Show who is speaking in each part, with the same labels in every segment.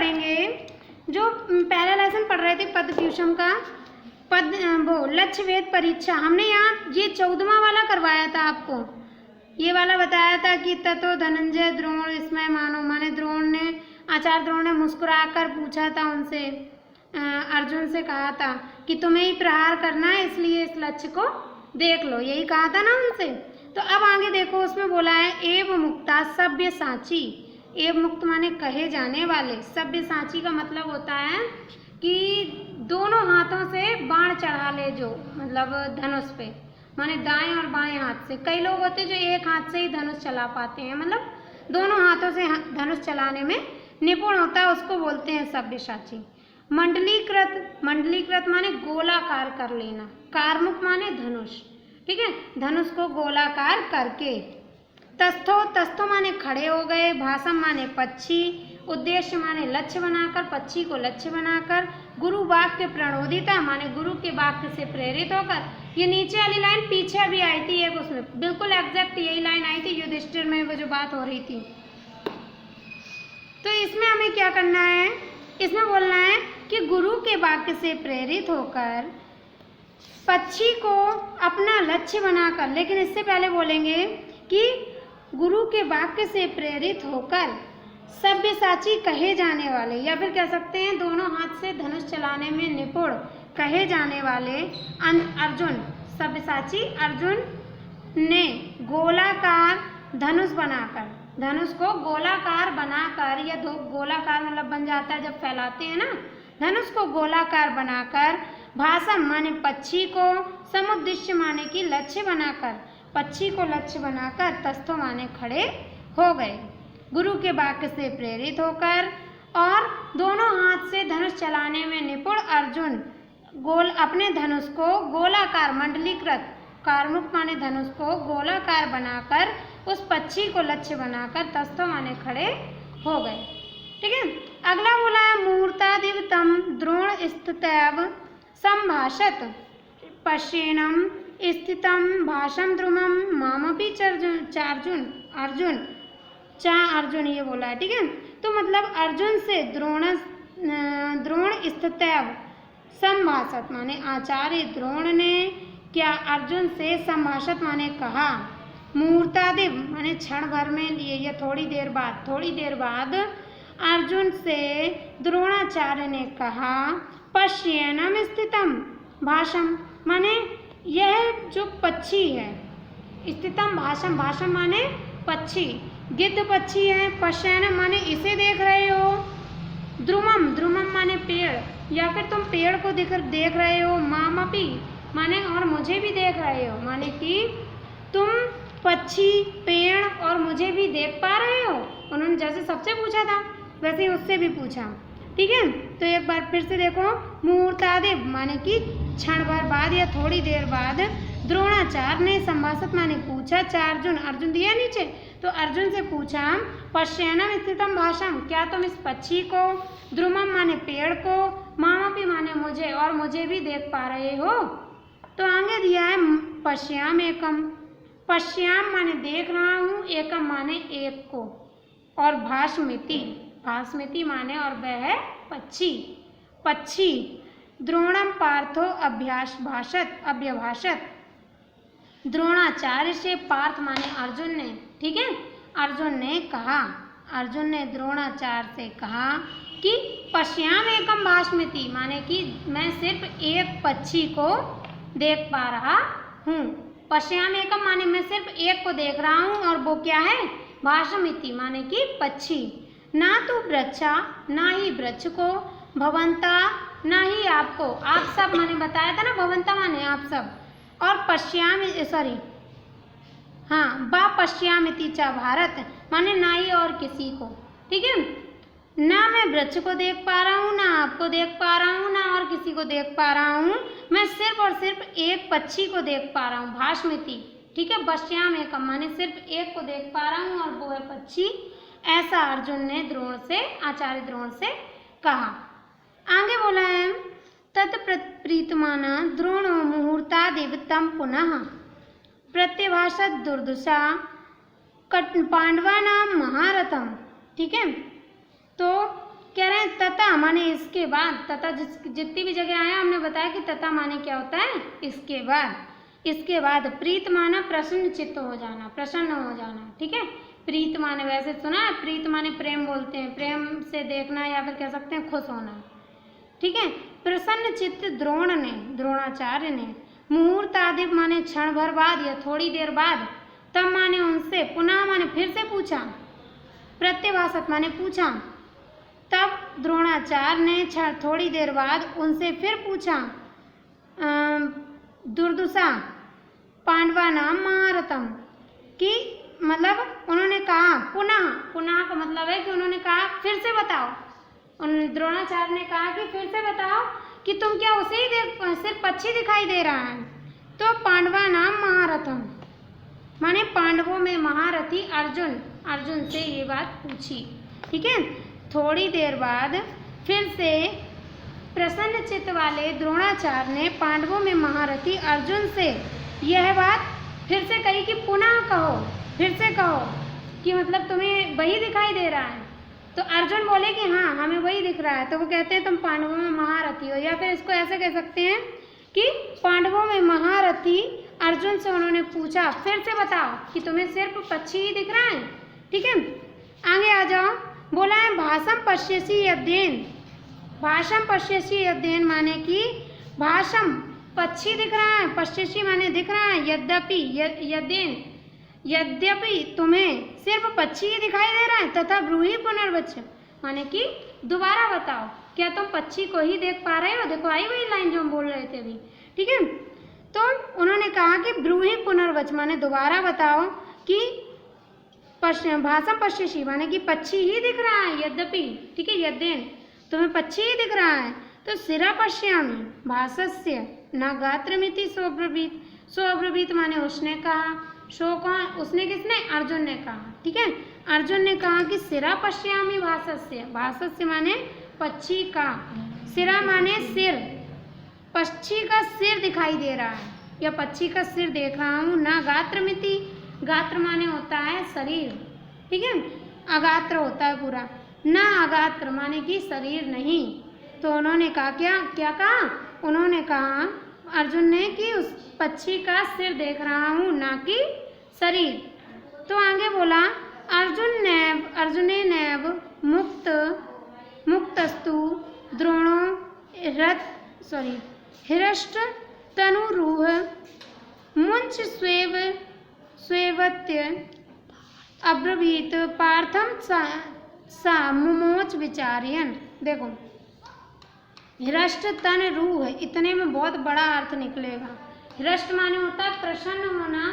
Speaker 1: पढ़ेंगे जो पहला लेसन पढ़ रहे थे पदव्यूषम का, पद वो लक्ष्य वेद परीक्षा। हमने यहाँ ये 14वां वाला करवाया था आपको, ये वाला बताया था कि ततो धनंजय द्रोण इसमें मानो, माने द्रोण ने, आचार्य द्रोण ने मुस्कुराकर पूछा था उनसे, अर्जुन से कहा था कि तुम्हें ही प्रहार करना है, इसलिए इस लक्ष्य को देख लो, यही कहा था ना उनसे। तो अब आगे देखो, उसमें बोला है एव मुक्ता सभ्य साची। एव मुक्त माने कहे जाने वाले, सभ्य साची का मतलब होता है कि दोनों हाथों से बाण चढ़ा ले, जो मतलब धनुष पे, माने दाएं और बाएं हाथ से। कई लोग होते हैं जो एक हाथ से ही धनुष चला पाते हैं, मतलब दोनों हाथों से धनुष चलाने में निपुण होता है, उसको बोलते हैं सब्यसाची। मंडलीकृत, मंडलीकृत माने गोलाकार कर लेना, कारमुख माने धनुष, ठीक है, धनुष को गोलाकार करके। तस्थो, तस्थो माने खड़े हो गए। भाषम माने पक्षी। उद्देश्य माने लक्ष्य बनाकर, पक्षी को लक्ष्य बनाकर। गुरु वाक्य प्रणोदिता माने गुरु के वाक्य से प्रेरित होकर। ये नीचे वाली लाइन पीछे भी आई थी एक, उसमें बिल्कुल एग्जैक्ट यही लाइन आई थी युधिष्ठिर में, वो जो बात हो रही थी। तो इसमें हमें क्या करना है, इसमें बोलना है कि गुरु के वाक्य से प्रेरित होकर पक्षी को अपना लक्ष्य बनाकर, लेकिन इससे पहले बोलेंगे कि गुरु के वाक्य से प्रेरित होकर सब्यसाची कहे जाने वाले, या फिर कह सकते हैं दोनों हाथ से धनुष चलाने में निपुण कहे जाने वाले अर्जुन, सब्यसाची अर्जुन ने गोलाकार धनुष बनाकर, धनुष को गोलाकार बनाकर, या दो गोलाकार मतलब बन जाता है जब फैलाते हैं ना, धनुष को गोलाकार बनाकर। भाषम माने पक्षी को। समुद्देश्य माने कि लक्ष्य बनाकर, पक्षी को लक्ष्य बनाकर। तस्थो माने खड़े हो गए, गुरु के वाक्य से प्रेरित होकर। और दोनों हाथ से धनुष चलाने में निपुण अर्जुन अपने धनुष को गोलाकार, मंडलीकृत, कारमुख माने धनुष को गोलाकार बनाकर उस पक्षी को लक्ष्य बनाकर तस्थो माने खड़े हो गए, ठीक है। अगला बोला है मूर्तादिव तम द्रोण स्थितैव संभाषत पश्येनम स्थितम भाषम द्रुमम मामपि चार्जुन अर्जुन अर्जुन ये बोला है, ठीक है। तो मतलब अर्जुन से द्रोण स्थितैव संभाषत माने आचार्य द्रोण ने क्या अर्जुन से संभाषत माने कहा। मुहूर्तादिव माने क्षण भर में लिए, या थोड़ी देर बाद अर्जुन से द्रोणाचार्य ने कहा पश्येनम स्थितम भाषम माने यह जो पक्षी है, स्थितम भाषम, भाषम माने पक्षी, गिद्ध पक्षी है। पश्येनम माने इसे देख रहे हो। द्रुमम, द्रुमम माने पेड़, या फिर तुम पेड़ को देख रहे हो। मामपि माने और मुझे भी देख रहे हो, माने कि तुम पक्षी, पेड़ और मुझे भी देख पा रहे हो। उन्होंने जैसे सबसे पूछा था वैसे ही उससे भी पूछा, ठीक है। तो एक बार फिर से देखो, मुहूर्तादिव माने कि क्षण भर बाद या थोड़ी देर बाद द्रोणाचार्य ने संभाषित माने पूछा, चार्जुन, अर्जुन दिया नीचे, तो अर्जुन से पूछा पश्येनम स्थितम भाषम, क्या तुम इस पक्षी को, द्रुमम माने पेड़ को, मामपि माने मुझे और मुझे भी देख पा रहे हो। तो आगे दिया है पश्याम एकम, पश्याम माने देख रहा हूँ, एकम माने एक को, और भाषमिति, भाषमिति माने और वह है पक्षी, पक्षी। द्रोणम पार्थो अभ्यास भाषत, अभ्यभाषत, द्रोणाचार्य से पार्थ माने अर्जुन ने, ठीक है, अर्जुन ने कहा, अर्जुन ने द्रोणाचार्य से कहा कि पश्याम एकम भाषमिति माने कि मैं सिर्फ एक पक्षी को देख पा रहा हूँ। पश्याम एकम माने मैं सिर्फ एक को देख रहा हूँ, और वो क्या है, भाषमिति माने कि पक्षी। ना तो वृक्षा, ना ही वृक्ष को, भवंता ना ही आपको, आप सब माने बताया था ना, भवंता माने आप सब, और पश्याम सॉरी हाँ बा पश्यामिति चा भारत माने ना ही और किसी को, ठीक है। ना मैं वृक्ष को देख पा रहा हूँ, ना आपको देख पा रहा हूँ, ना और किसी को देख पा रहा हूँ, मैं सिर्फ और सिर्फ एक पक्षी को देख पा रहा हूँ, भाषमिति, ठीक है। पश्याम एकम माने सिर्फ एक को देख पा रहा हूँ और वो है पक्षी, ऐसा अर्जुन ने द्रोण से, आचार्य द्रोण से कहा। आगे बोला है तत्प्रीतमाना द्रोणो मुहूर्तादिव तम पुनः प्रत्यभाषत दुर्दशा पांडवानां महारथम, ठीक है। तो कह रहे हैं तथा माने इसके बाद, तथा जितनी भी जगह आया हमने बताया कि तथा माने क्या होता है इसके बाद। इसके बाद प्रीत माना प्रसन्न चित्त हो जाना, प्रसन्न हो जाना, ठीक है। प्रीत माने वैसे सुना है, प्रीत माने प्रेम बोलते हैं, प्रेम से देखना या फिर कह सकते हैं खुश होना, ठीक है। प्रसन्न चित्त द्रोण ने, द्रोणाचार्य ने, मुहूर्त आदि माने क्षण भर बाद या थोड़ी देर बाद, तब माने उनसे, पुनः माने फिर से पूछा, प्रत्यवासत माने पूछा, तब द्रोणाचार्य ने थोड़ी देर बाद उनसे फिर पूछा, दुर्दुषा पांडवा नाम महारथम, कि मतलब उन्होंने कहा पुनः, पुनः का मतलब है कि उन्होंने कहा फिर से बताओ, द्रोणाचार्य ने कहा कि फिर से बताओ कि तुम क्या उसे ही देख, सिर्फ पक्षी दिखाई दे रहा है। तो पांडवा नाम महारथम माने पांडवों में महारथी अर्जुन, अर्जुन से ये बात पूछी, ठीक है। थोड़ी देर बाद फिर से प्रसन्न चित्त वाले द्रोणाचार्य ने पांडवों में महारथी अर्जुन से यह बात फिर से कही कि पुनः कहो, फिर से कहो कि मतलब तुम्हें वही दिखाई दे रहा है। तो अर्जुन बोले कि हाँ हमें वही दिख रहा है। तो वो कहते हैं तुम पांडवों में महारथी हो, या फिर इसको ऐसे कह सकते हैं कि पांडवों में महारथी अर्जुन से उन्होंने पूछा फिर से बताओ कि तुम्हें सिर्फ पक्षी ही दिख रहा है, ठीक है। आगे आ जाओ, बोला है भाषम पश्यसि यद्येन, भाषम पश्यसि यद्येन माने कि भाषम पक्षी दिख रहा है, पश्यसि माने दिख रहा है, यद्यपि यद्येन यद्यपि तुम्हें सिर्फ पक्षी ही दिखाई दे रहा है, तथा ब्रूहि पुनर्वच माने कि दोबारा बताओ क्या तुम पक्षी को ही देख पा रहे हो। देखो आई वही लाइन जो हम बोल रहे थे अभी, ठीक है। तो उन्होंने कहा कि ब्रूहि पुनर्वच माने दोबारा बताओ कि भाषम पश्यसि माने कि पक्षी ही दिख रहा है, यद्यपि, ठीक है, यद्येन तुम्हें पक्षी ही दिख रहा है। तो शिरा पश्यामि भाषस्य न गात्रमिति सोब्रवीत, सोब्रवीत माने उसने कहा, शो कौन, उसने किसने, अर्जुन ने कहा, ठीक है। अर्जुन ने कहा कि शिरा पश्यामि भाषस्य, भाषस्य माने पक्षी का, शिरा माने सिर, पक्षी का सिर दिखाई दे रहा है या पक्षी का सिर देख रहा हूँ। ना गात्रमिति, गात्र माने होता है शरीर, ठीक है, अगात्र होता है पूरा, ना अगात्र माने कि शरीर नहीं। तो उन्होंने कहा क्या क्या कहा, उन्होंने कहा अर्जुन ने कि उस पक्षी का सिर देख रहा हूँ ना कि शरीर। तो आगे बोला अर्जुने नैव मुक्तस्तु द्रोणो हिरष्ट तनुरूह मुंच स्वेवत्य अब्रवीत पार्थम सा मुमोच विचार्यन। देखो हिरष्ट तन रूह, इतने में बहुत बड़ा अर्थ निकलेगा। हिरष्ट माने होता है प्रसन्न होना,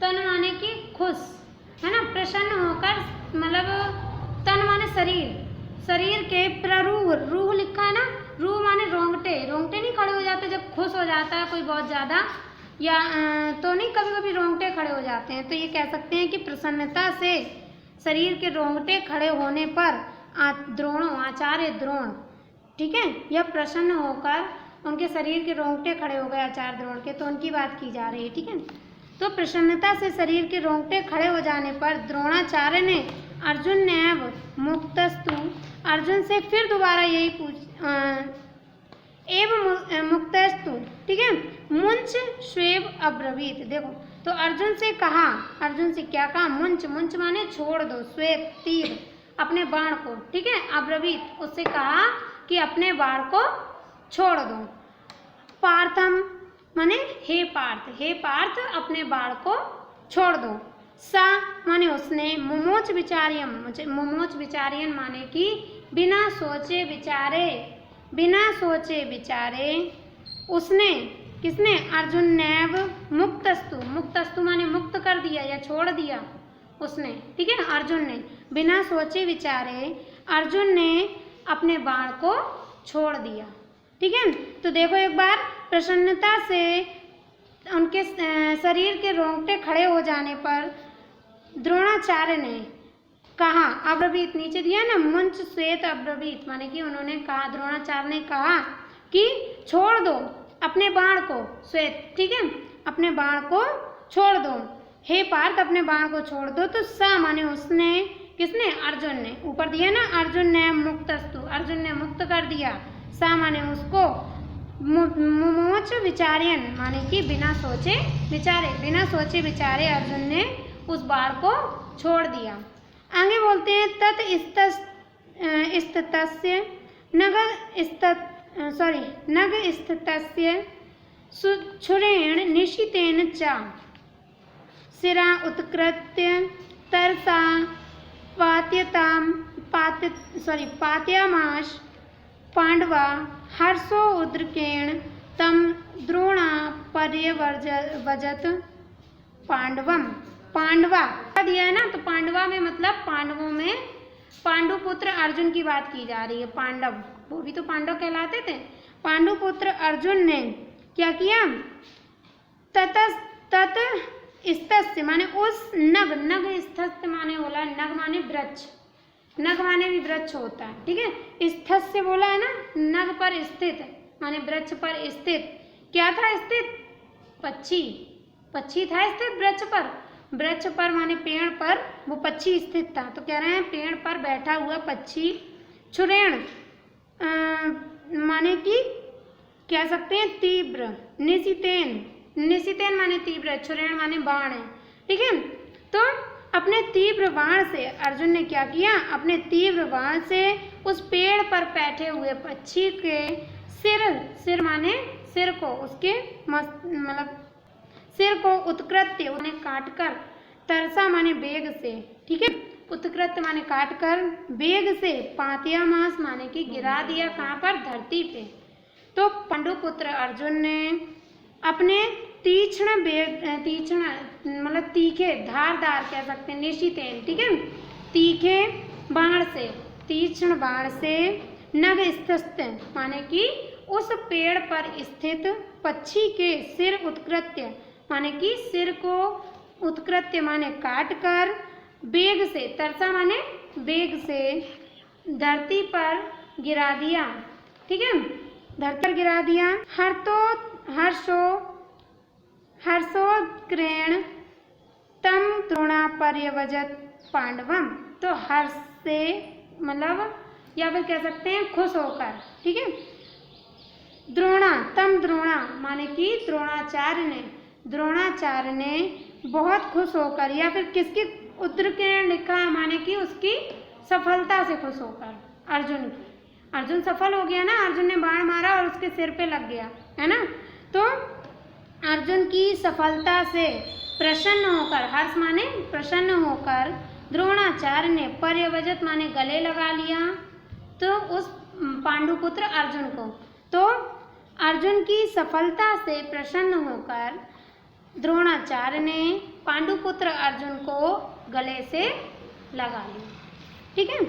Speaker 1: तन माने कि खुश, है ना, प्रसन्न होकर, मतलब तन माने शरीर, शरीर के प्ररूह, रूह लिखा है ना, रूह माने रोंगटे, रोंगटे नहीं खड़े हो जाते जब खुश हो जाता है कोई बहुत ज़्यादा, या तो नहीं, कभी कभी रोंगटे खड़े हो जाते हैं। तो ये कह सकते हैं कि प्रसन्नता से शरीर के रोंगटे खड़े होने पर द्रोणों, आचार्य द्रोण, ठीक है, यह प्रसन्न होकर उनके शरीर के रोंगटे खड़े हो गए आचार्य द्रोण के, तो उनकी बात की जा रही है, ठीक है। तो प्रसन्नता से शरीर के रोंगटे खड़े हो जाने पर द्रोणाचार्य ने अर्जुन नैव मुक्तस्तु, अर्जुन से फिर दोबारा यही एवं मुक्तस्तु, ठीक है, मुंच स्वेव अब्रवीत। देखो तो अर्जुन से कहा, अर्जुन से क्या कहा, मुंच, मुंच माने छोड़ दो, स्वेव तीर, अपने बाण को, ठीक है, अब्रवीत उससे कहा कि अपने बाण को छोड़ दो। पार्थम माने हे पार्थ, हे पार्थ अपने बाण को छोड़ दो। सा माने उसने, मुमोच विचार्यम, मुमोच विचार्यन माने कि बिना सोचे विचारे, बिना सोचे विचारे उसने, किसने, अर्जुन नैव मुक्तस्तु, मुक्तस्तु माने मुक्त कर दिया या छोड़ दिया उसने, ठीक है, अर्जुन ने बिना सोचे विचारे अर्जुन ने अपने बाण को छोड़ दिया, ठीक है। तो देखो एक बार, प्रसन्नता से उनके शरीर के रोंगटे खड़े हो जाने पर द्रोणाचार्य ने कहा, अब्रवीत नीचे दिया ना, मुंच श्वेत अब्रवीत माने कि उन्होंने कहा, द्रोणाचार्य ने कहा कि छोड़ दो अपने बाण को, श्वेत, ठीक है, अपने बाण को छोड़ दो, हे पार्थ अपने बाण को छोड़ दो। तो सा माने उसने, किसने, अर्जुन ने, ऊपर दिया ना, अर्जुन ने मुक्तस्तु, अर्जुन ने मुक्त कर दिया। सा माने उसको, मुमोच विचार्यन माने कि बिना सोचे विचारे अर्जुन ने उस बाण को छोड़ दिया। आगे बोलते हैं नग स्तस्य छुरेण निशितेन च शिरा उत्कृत्य तरसा पात्यामाश पांडवा हर्षो उद्रकेण तम द्रोणा पर्यवजत पांडवम। पांडवा दिया है ना, तो पांडवा में मतलब पांडवों में पांडुपुत्र अर्जुन की बात की जा रही है। पांडव, वो भी तो पांडव कहलाते थे। पांडुपुत्र अर्जुन ने क्या किया, तत स्तस्य माने उस नग स्तस्य माने बोला, नग माने वृक्ष, नग माने भी वृक्ष होता है, ठीक है। स्थस्य बोला है ना, नग पर स्थित माने वृक्ष पर स्थित। क्या था स्थित, पक्षी था स्थित वृक्ष पर माने पेड़ पर वो पक्षी स्थित था। तो कह रहे हैं पेड़ पर बैठा हुआ पक्षी। छुरेण माने कि कह सकते हैं तीव्र। निशितेन माने तीव्र, छुरेण माने बाण है, ठीक है। तो अपने तीव्र बाण से अर्जुन ने क्या किया, अपने तीव्र बाण से उस पेड़ पर बैठे हुए पक्षी के सिर माने सिर को, उसके मतलब सिर को उत्कृत्य उन्हें काटकर, तरसा माने वेग से, ठीक है, उत्कृत्य माने काटकर, वेग से, पात्यामास माने कि गिरा दिया। कहाँ पर, धरती पे। तो पांडुपुत्र अर्जुन ने अपने तीक्ष्ण मतलब तीखे, धारदार कह सकते हैं, निशितेन, ठीक है, तीखे बाण से, तीक्ष्ण बाण से नग स्तस्य माने कि उस पेड़ पर स्थित पक्षी के सिर उत्कृत्य माने कि सिर को उत्कृत्य माने काट कर, वेग से, तरसा माने वेग से, धरती पर गिरा दिया, ठीक है, धरती पर गिरा दिया। हर्षोत्क्रेण तम द्रोणा पर्यवजत पांडवम। तो हर्ष से मतलब या फिर कह सकते हैं खुश होकर, ठीक है। द्रोणा माने कि द्रोणाचार्य ने बहुत खुश होकर, या फिर किसकी, उत्तरकिरण लिखा है माने कि उसकी सफलता से खुश होकर, अर्जुन सफल हो गया ना, अर्जुन ने बाण मारा और उसके सिर पे लग गया, है ना। तो अर्जुन की सफलता से प्रसन्न होकर, हर्ष माने प्रसन्न होकर, द्रोणाचार्य ने पर्यवजत माने गले लगा लिया, तो उस पांडुपुत्र अर्जुन को। तो अर्जुन की सफलता से प्रसन्न होकर द्रोणाचार्य ने पांडुपुत्र अर्जुन को गले से लगा लिया, ठीक है।